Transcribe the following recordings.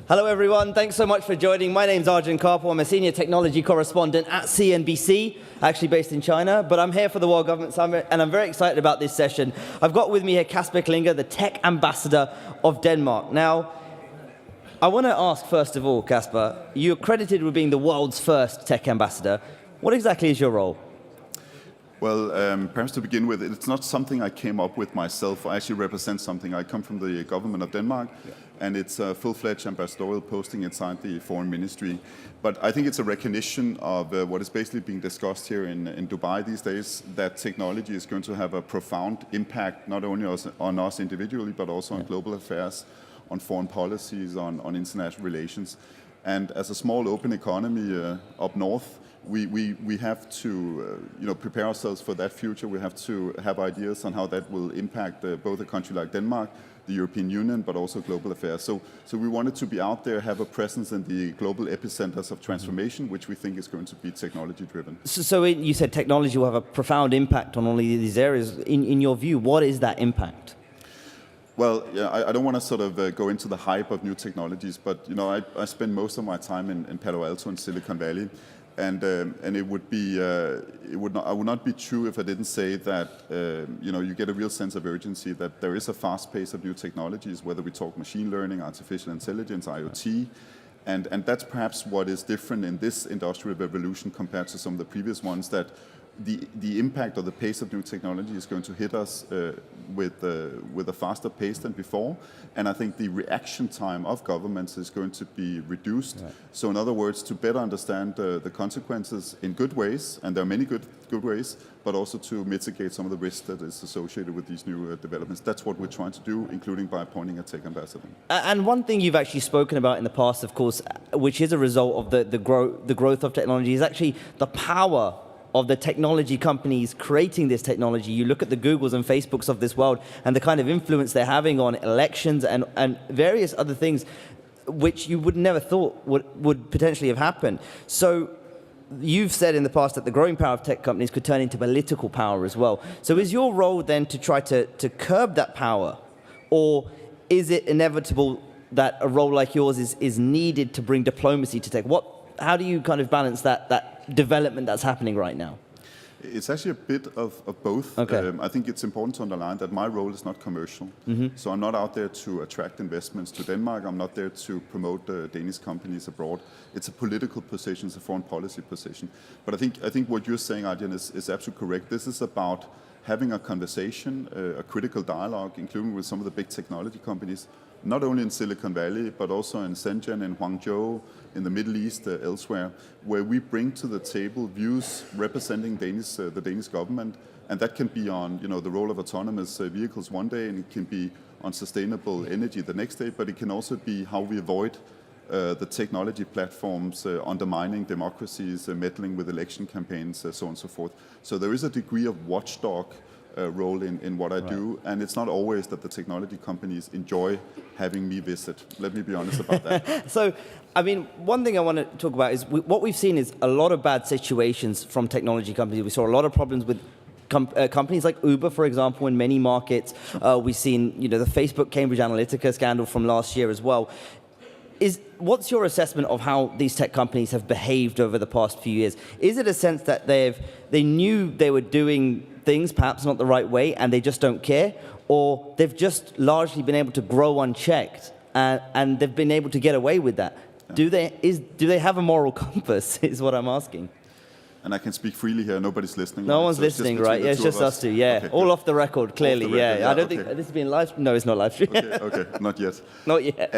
Hello everyone, thanks so much for joining. My name's Arjun Karpal. I'm a senior technology correspondent at CNBC, actually based in China, but I'm here for the World Government Summit and I'm very excited about this session. I've got with me here Casper Klynge, the tech ambassador of Denmark. Now, I want to ask first of all, Casper, you're credited with being the world's first tech ambassador. What exactly is your role? Well, perhaps to begin with, it's not something I came up with myself. I actually represent something. I come from the government of Denmark, and it's a full-fledged ambassadorial posting inside the foreign ministry. But I think it's a recognition of what is basically being discussed here in Dubai these days, that technology is going to have a profound impact, not only on us individually, but also on global affairs, on foreign policies, on international relations. And as a small open economy up north, we have to prepare ourselves for that future. We have to have ideas on how that will impact both a country like Denmark, the European Union, but also global affairs. So we wanted to be out there, have a presence in the global epicenters of transformation, which we think is going to be technology driven. So you said technology will have a profound impact on all of these areas. In your view, what is that impact? Well, yeah, I don't want to sort of go into the hype of new technologies, but I spend most of my time in Palo Alto in Silicon Valley. And it would be, I would not be true if I didn't say that, you get a real sense of urgency, that there is a fast pace of new technologies, whether we talk machine learning, artificial intelligence, IoT, and that's perhaps what is different in this industrial revolution compared to some of the previous ones, that the impact of the pace of new technology is going to hit us with a faster pace than before, and I think the reaction time of governments is going to be reduced. Right. So in other words, to better understand the consequences in good ways, and there are many good ways, but also to mitigate some of the risks that is associated with these new developments. That's what we're trying to do, including by appointing a tech ambassador. And one thing you've actually spoken about in the past, of course, which is a result of the growth of technology, is actually the power of the technology companies creating this technology. You look at the Googles and Facebooks of this world and the kind of influence they're having on elections and various other things which you would never thought would potentially have happened. So you've said in the past that the growing power of tech companies could turn into political power as well. So is your role then to try to curb that power? Or is it inevitable that a role like yours is needed to bring diplomacy to tech? How do you kind of balance that development that's happening right now? It's actually a bit of both. Okay. I think it's important to underline that my role is not commercial. Mm-hmm. So I'm not out there to attract investments to Denmark. I'm not there to promote Danish companies abroad. It's a political position, it's a foreign policy position. But I think what you're saying, Arjun, is absolutely correct. This is about having a conversation, a critical dialogue, including with some of the big technology companies, not only in Silicon Valley, but also in Shenzhen, in Guangzhou, in the Middle East, elsewhere, where we bring to the table views representing the Danish government, and that can be on the role of autonomous vehicles one day, and it can be on sustainable energy the next day, but it can also be how we avoid the technology platforms undermining democracies, meddling with election campaigns, so on and so forth. So there is a degree of watchdog role in what I do, and it's not always that the technology companies enjoy having me visit. Let me be honest about that. So, I mean, one thing I want to talk about is what we've seen is a lot of bad situations from technology companies. We saw a lot of problems with companies like Uber, for example, in many markets. We've seen, the Facebook Cambridge Analytica scandal from last year as well. What's your assessment of how these tech companies have behaved over the past few years? Is it a sense that they knew they were doing things perhaps not the right way and they just don't care, or they've just largely been able to grow unchecked and they've been able to get away with that? Yeah. Do they have a moral compass is what I'm asking. And I can speak freely here. Nobody's listening. No one's listening, right? Yeah, it's just us two. Yeah, okay, all good. Off the record, clearly. Off the record, yeah, I don't think this is being live. No, it's not live stream. Okay, not yet. Not yet.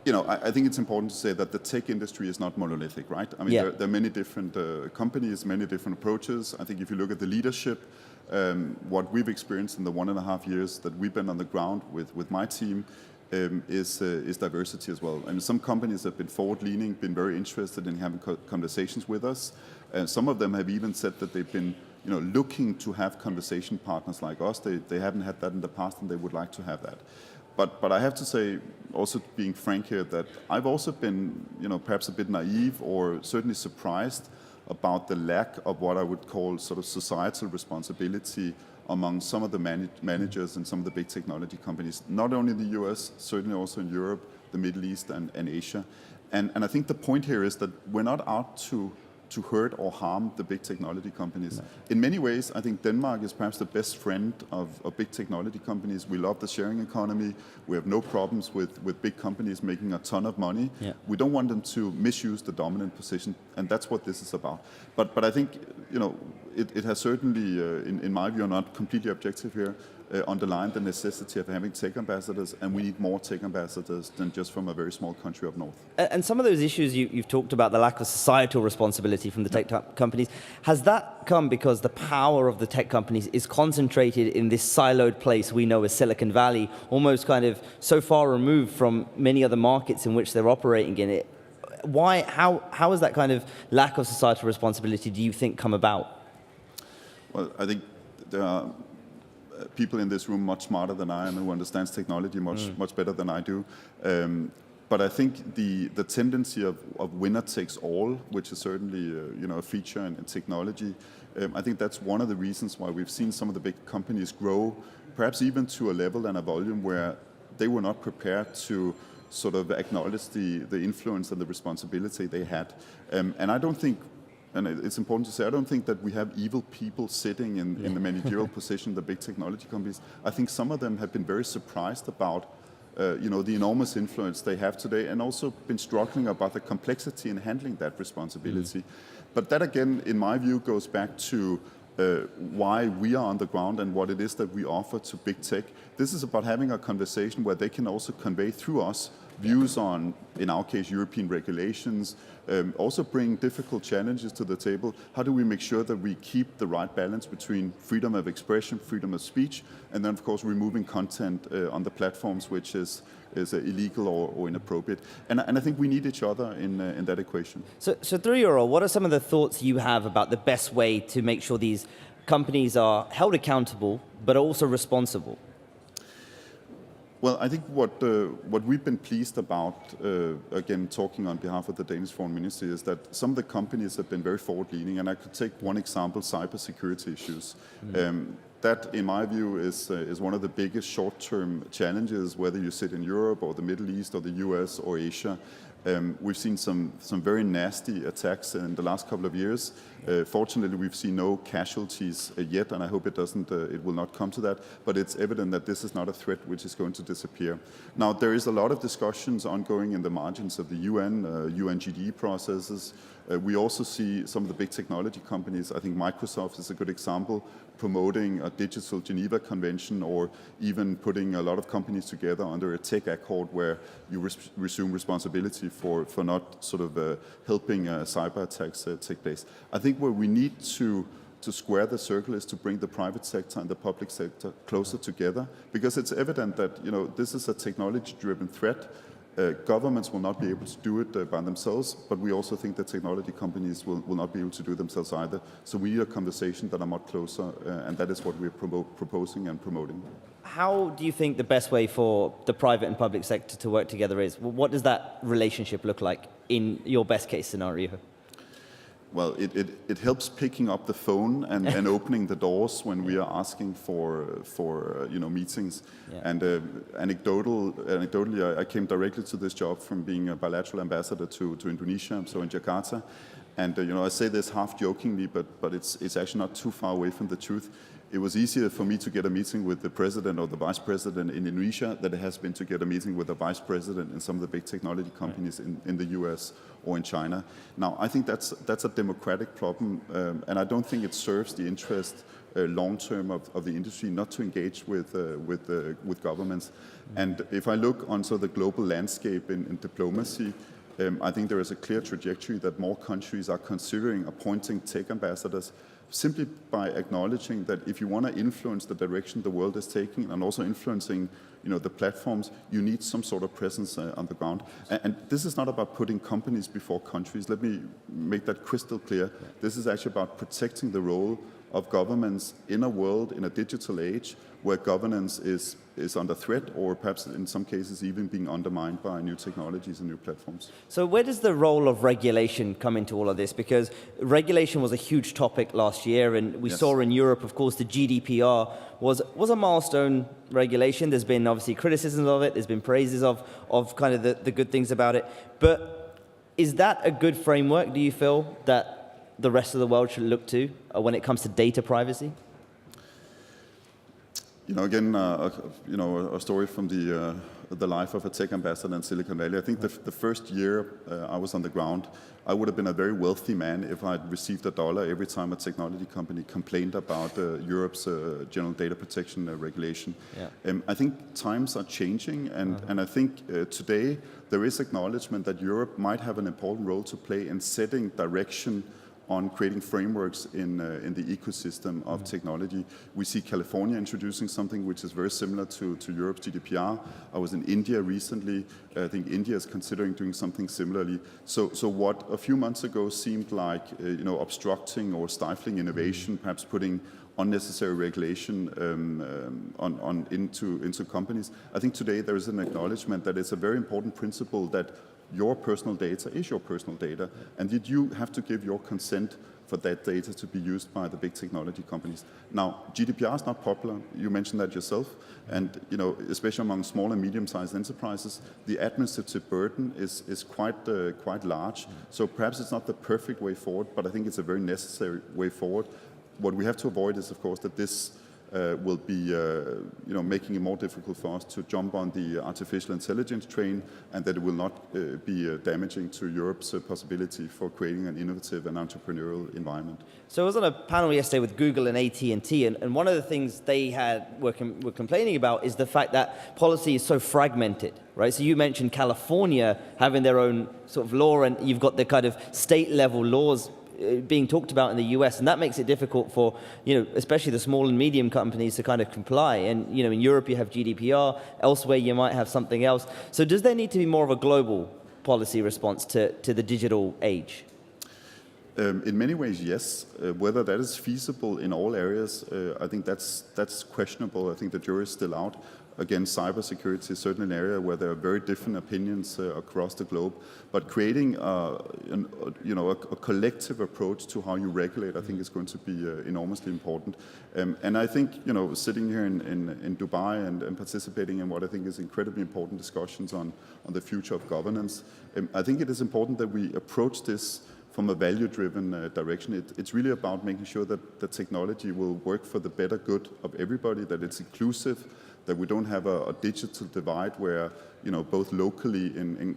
I think it's important to say that the tech industry is not monolithic, right? I mean, there are many different companies, many different approaches. I think if you look at the leadership, what we've experienced in the 1.5 years that we've been on the ground with my team is diversity as well. I mean, some companies have been forward-leaning, been very interested in having conversations with us. Some of them have even said that they've been looking to have conversation partners like us. They haven't had that in the past, and they would like to have that. But I have to say, also being frank here, that I've also been, perhaps a bit naive or certainly surprised about the lack of what I would call sort of societal responsibility among some of the managers and some of the big technology companies, not only in the US, certainly also in Europe, the Middle East and Asia. And I think the point here is that we're not out to hurt or harm the big technology companies. No. In many ways, I think Denmark is perhaps the best friend of big technology companies. We love the sharing economy. We have no problems with big companies making a ton of money. Yeah. We don't want them to misuse the dominant position, and that's what this is about. But I think, it has certainly, in my view, not completely objective here, underlined the necessity of having tech ambassadors, and we need more tech ambassadors than just from a very small country up north. And some of those issues you've talked about, the lack of societal responsibility from the tech companies, has that come because the power of the tech companies is concentrated in this siloed place we know as Silicon Valley, almost kind of so far removed from many other markets in which they're operating in it? How has that kind of lack of societal responsibility, do you think, come about? Well, I think there are people in this room much smarter than I am who understands technology much better than I do. But I think the tendency of winner takes all, which is certainly a feature in technology, I think that's one of the reasons why we've seen some of the big companies grow, perhaps even to a level and a volume where they were not prepared to sort of acknowledge the influence and the responsibility they had. And I don't think, and it's important to say, I don't think that we have evil people sitting in the managerial position, the big technology companies. I think some of them have been very surprised about the enormous influence they have today, and also been struggling about the complexity in handling that responsibility. But that, again, in my view, goes back to why we are on the ground and what it is that we offer to big tech. This is about having a conversation where they can also convey through us views on, in our case, European regulations, also bring difficult challenges to the table. How do we make sure that we keep the right balance between freedom of expression, freedom of speech, and then, of course, removing content on the platforms which is illegal or inappropriate? And I think we need each other in that equation. So through your role, what are some of the thoughts you have about the best way to make sure these companies are held accountable, but also responsible? Well, I think what we've been pleased about, again, talking on behalf of the Danish Foreign Ministry, is that some of the companies have been very forward-leaning, and I could take one example, cybersecurity issues. That, in my view, is one of the biggest short-term challenges, whether you sit in Europe or the Middle East or the US or Asia. We've seen some very nasty attacks in the last couple of years. Fortunately, we've seen no casualties yet, and I hope it will not come to that. But it's evident that this is not a threat which is going to disappear. Now, there is a lot of discussions ongoing in the margins of the UN, UNGD processes. We also see some of the big technology companies, I think Microsoft is a good example, promoting a digital Geneva Convention, or even putting a lot of companies together under a tech accord where you resume responsibility for not sort of helping cyber attacks take place. I think where we need to square the circle is to bring the private sector and the public sector closer together, because it's evident that this is a technology-driven threat. Governments will not be able to do it by themselves, but we also think that technology companies will not be able to do it themselves either. So we need a conversation that are much closer, and that is what we're proposing and promoting. How do you think the best way for the private and public sector to work together is? What does that relationship look like in your best case scenario? Well, it helps picking up the phone and opening the doors when we are asking for meetings. Yeah. And anecdotally, I came directly to this job from being a bilateral ambassador to Indonesia, so in Jakarta. And I say this half jokingly, but it's actually not too far away from the truth. It was easier for me to get a meeting with the president or the vice president in Indonesia than it has been to get a meeting with the vice president in some of the big technology companies in the US or in China. Now, I think that's a democratic problem, and I don't think it serves the interest long-term of the industry not to engage with governments. And if I look onto the global landscape in diplomacy, I think there is a clear trajectory that more countries are considering appointing tech ambassadors, simply by acknowledging that if you want to influence the direction the world is taking, and also influencing the platforms, you need some sort of presence on the ground. And this is not about putting companies before countries. Let me make that crystal clear. This is actually about protecting the role of governments in a world, in a digital age, where governance is under threat, or perhaps in some cases even being undermined by new technologies and new platforms. So where does the role of regulation come into all of this? Because regulation was a huge topic last year, and we saw in Europe, of course, the GDPR was a milestone regulation. There's been obviously criticisms of it, there's been praises of kind of the good things about it. But is that a good framework, do you feel, that the rest of the world should look to when it comes to data privacy? You know, again, a story from the life of a tech ambassador in Silicon Valley. I think the first year I was on the ground, I would have been a very wealthy man if I'd received $1 every time a technology company complained about Europe's general data protection regulation. Yeah. I think times are changing, and I think today there is acknowledgement that Europe might have an important role to play in setting direction on creating frameworks in the ecosystem of technology. We see California introducing something which is very similar to Europe's GDPR. I was in India recently. I think India is considering doing something similarly. So what a few months ago seemed like obstructing or stifling innovation, perhaps putting unnecessary regulation into companies. I think today there is an acknowledgement that it's a very important principle that your personal data is your personal data, and that you have to give your consent for that data to be used by the big technology companies. Now, GDPR is not popular. You mentioned that yourself, and especially among small and medium-sized enterprises, the administrative burden is quite large. So perhaps it's not the perfect way forward, but I think it's a very necessary way forward. What we have to avoid is, of course, that this will be making it more difficult for us to jump on the artificial intelligence train, and that it will not be damaging to Europe's possibility for creating an innovative and entrepreneurial environment. So I was on a panel yesterday with Google and AT&T, and one of the things they were complaining about is the fact that policy is so fragmented, right? So you mentioned California having their own sort of law, and you've got the kind of state-level laws being talked about in the US, and that makes it difficult for, especially the small and medium companies to kind of comply. And, in Europe you have GDPR, elsewhere you might have something else. So does there need to be more of a global policy response to the digital age? In many ways, yes. Whether that is feasible in all areas, I think that's questionable. I think the jury is still out. Again, cybersecurity is certainly an area where there are very different opinions across the globe. But creating a collective approach to how you regulate, I think, is going to be enormously important. And I think, sitting here in Dubai and participating in what I think is incredibly important discussions on the future of governance, I think it is important that we approach this from a value-driven direction. It's really about making sure that the technology will work for the better good of everybody, that it's inclusive, that we don't have a digital divide where, both locally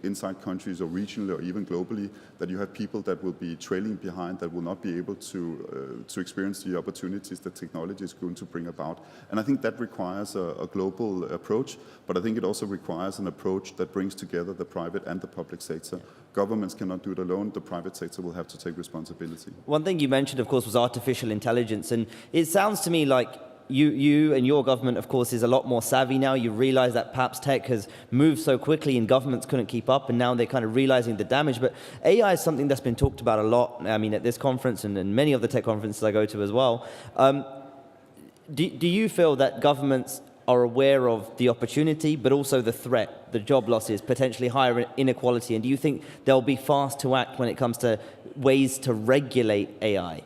inside countries or regionally or even globally, that you have people that will be trailing behind, that will not be able to experience the opportunities that technology is going to bring about. And I think that requires a global approach, but I think it also requires an approach that brings together the private and the public sector. Governments cannot do it alone. The private sector will have to take responsibility. One thing you mentioned, of course, was artificial intelligence, and it sounds to me like you and your government, of course, is a lot more savvy now. You realize that perhaps tech has moved so quickly and governments couldn't keep up, and now they're kind of realizing the damage. But AI is something that's been talked about a lot, I mean, at this conference and many of the tech conferences I go to as well. Do you feel that governments are aware of the opportunity, but also the threat, the job losses, potentially higher inequality? And do you think they'll be fast to act when it comes to ways to regulate AI?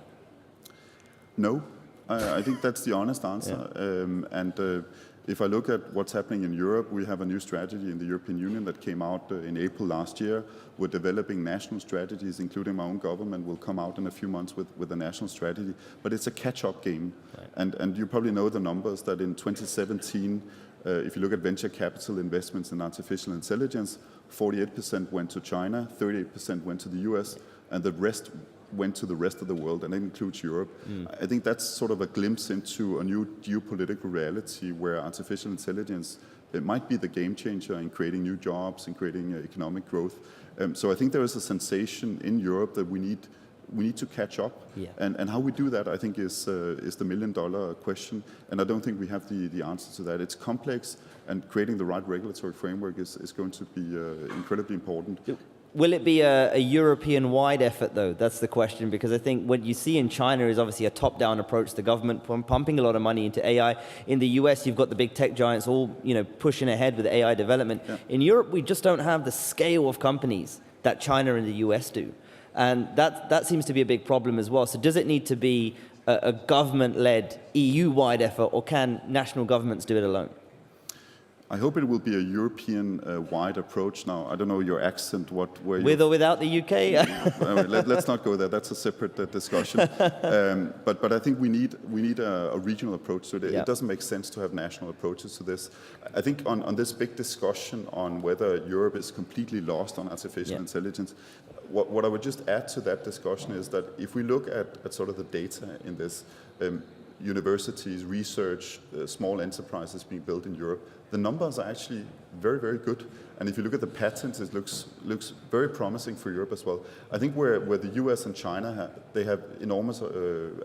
No. I think that's the honest answer. Yeah. If I look at what's happening in Europe, we have a new strategy in the European Union that came out in April last year. We're developing national strategies, including my own government will come out in a few months with a national strategy. But it's a catch-up game. Right. And you probably know the numbers that in 2017, if you look at venture capital investments in artificial intelligence, 48% went to China, 38% went to the US, and the rest went to the rest of the world, and that includes Europe. I think that's sort of a glimpse into a new geopolitical reality where artificial intelligence, it might be the game changer in creating new jobs and creating economic growth. So I think there is a sensation in Europe that we need we need to catch up. Yeah. And how we do that, I think, is the million-dollar question. And I don't think we have the answer to that. It's complex, and creating the right regulatory framework is going to be incredibly important. Will it be a European-wide effort, though? That's the question, because I think what you see in China is obviously a top-down approach, the government pumping a lot of money into AI. In the US, you've got the big tech giants all, pushing ahead with AI development. Yeah. In Europe, we just don't have the scale of companies that China and the US do. And that seems to be a big problem as well. So does it need to be a government-led EU-wide effort, or can national governments do it alone? I hope it will be a European-wide approach. Now, I don't know your accent, where with or without the UK? Let's not go there. That's a separate discussion. But I think we need a regional approach to it. Yeah. It doesn't make sense to have national approaches to this. I think on this big discussion on whether Europe is completely lost on artificial intelligence, what I would just add to that discussion is that if we look at sort of the data in this, universities, research, small enterprises being built in Europe, the numbers are actually very, very good. And if you look at the patents, it looks very promising for Europe as well. I think where the US and China they have enormous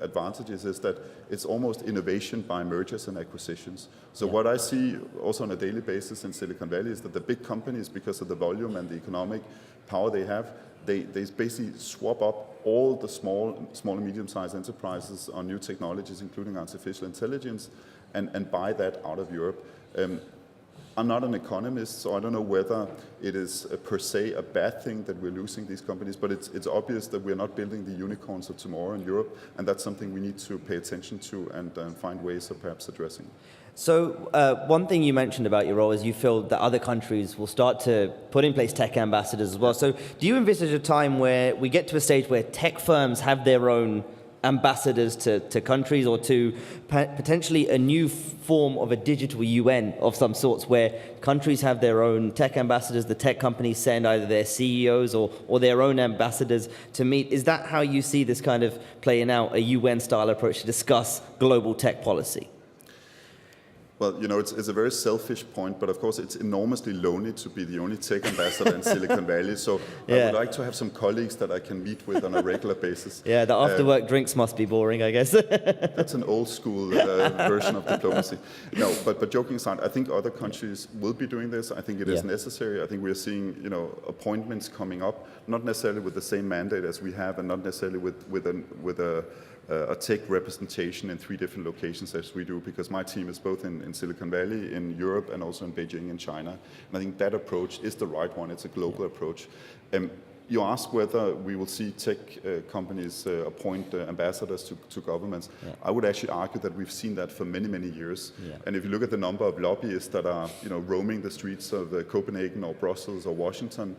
advantages is that it's almost innovation by mergers and acquisitions. So what I see also on a daily basis in Silicon Valley is that the big companies, because of the volume and the economic power they have, they basically swap up all the small and medium-sized enterprises on new technologies, including artificial intelligence, and buy that out of Europe. I'm not an economist, so I don't know whether it is per se a bad thing that we're losing these companies, but it's obvious that we're not building the unicorns of tomorrow in Europe, and that's something we need to pay attention to and find ways of perhaps addressing. So one thing you mentioned about your role is you feel that other countries will start to put in place tech ambassadors as well. So do you envisage a time where we get to a stage where tech firms have their own ambassadors to countries, or to potentially a new form of a digital UN of some sorts, where countries have their own tech ambassadors, the tech companies send either their CEOs or their own ambassadors to meet? Is that how you see this kind of playing out, a UN-style approach to discuss global tech policy? Well, it's a very selfish point, but of course it's enormously lonely to be the only tech ambassador in Silicon Valley. So I would like to have some colleagues that I can meet with on a regular basis. Yeah, the after-work drinks must be boring, I guess. That's an old school version of diplomacy. No, but joking aside, I think other countries will be doing this. I think it is necessary. I think we are seeing, appointments coming up, not necessarily with the same mandate as we have, and not necessarily with a tech representation in 3 different locations as we do, because my team is both in Silicon Valley, in Europe, and also in Beijing and China. And I think that approach is the right one. It's a global approach. You ask whether we will see tech companies appoint ambassadors to governments. Yeah. I would actually argue that we've seen that for many, many years. Yeah. And if you look at the number of lobbyists that are, roaming the streets of Copenhagen or Brussels or Washington,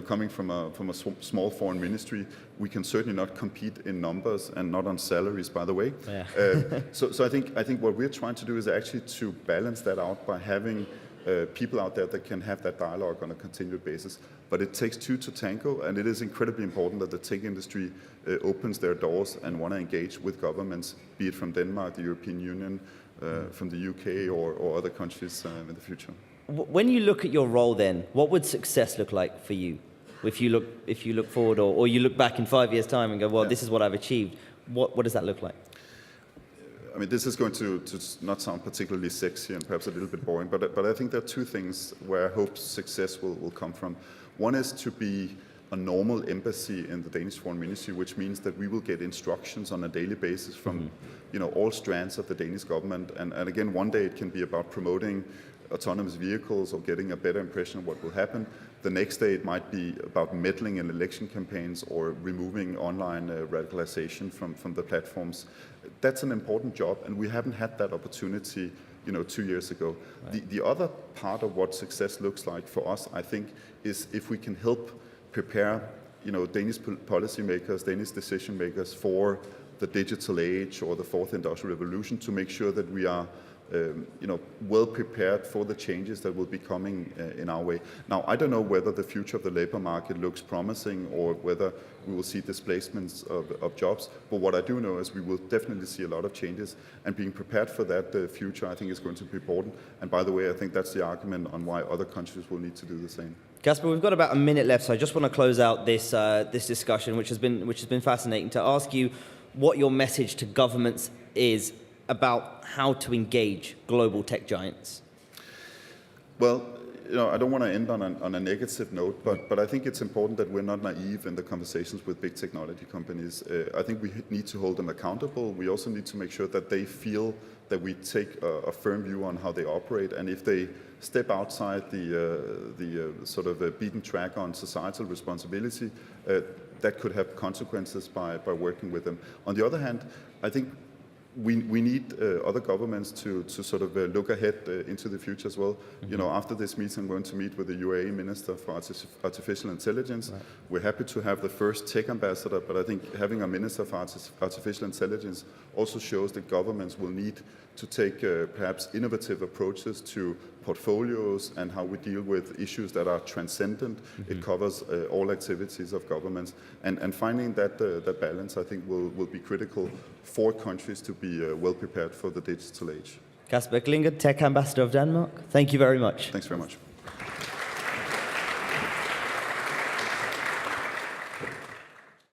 coming from a small foreign ministry, we can certainly not compete in numbers and not on salaries, by the way. Yeah. So I think what we're trying to do is actually to balance that out by having people out there that can have that dialogue on a continued basis. But it takes 2 to tango, and it is incredibly important that the tech industry opens their doors and want to engage with governments, be it from Denmark, the European Union, from the UK or other countries in the future. When you look at your role then, what would success look like for you? If you look forward, or you look back in 5 years' time and go, well, this is what I've achieved, what does that look like? I mean, this is going to not sound particularly sexy and perhaps a little bit boring, but I think there are 2 things where I hope success will come from. One is to be a normal embassy in the Danish Foreign Ministry, which means that we will get instructions on a daily basis from all strands of the Danish government. And again, one day it can be about promoting autonomous vehicles or getting a better impression of what will happen. The next day it might be about meddling in election campaigns or removing online radicalization from the platforms. That's an important job, and we haven't had that opportunity 2 years ago. Right. The other part of what success looks like for us, I think, is if we can help prepare Danish policymakers, Danish decision makers for the digital age or the 4th industrial revolution, to make sure that we are well prepared for the changes that will be coming in our way. Now, I don't know whether the future of the labor market looks promising or whether we will see displacements of jobs, but what I do know is we will definitely see a lot of changes, and being prepared for that future, I think, is going to be important. And by the way, I think that's the argument on why other countries will need to do the same. Casper, we've got about a minute left, so I just want to close out this discussion, which has been fascinating, to ask you what your message to governments is about how to engage global tech giants. Well, I don't want to end on a negative note, but I think it's important that we're not naive in the conversations with big technology companies. I think we need to hold them accountable. We also need to make sure that they feel that we take a firm view on how they operate, and if they step outside the sort of beaten track on societal responsibility, that could have consequences by working with them. On the other hand, I think we need other governments to sort of look ahead into the future as well. After this meeting, I'm going to meet with the UAE Minister for Artificial Intelligence. Right. We're happy to have the first tech ambassador, but I think having a Minister for Artificial Intelligence also shows that governments will need to take perhaps innovative approaches to portfolios and how we deal with issues that are transcendent. It covers all activities of governments. And finding that balance, I think, will be critical for countries to be well prepared for the digital age. Casper Klynge, Tech Ambassador of Denmark, thank you very much. Thanks very much.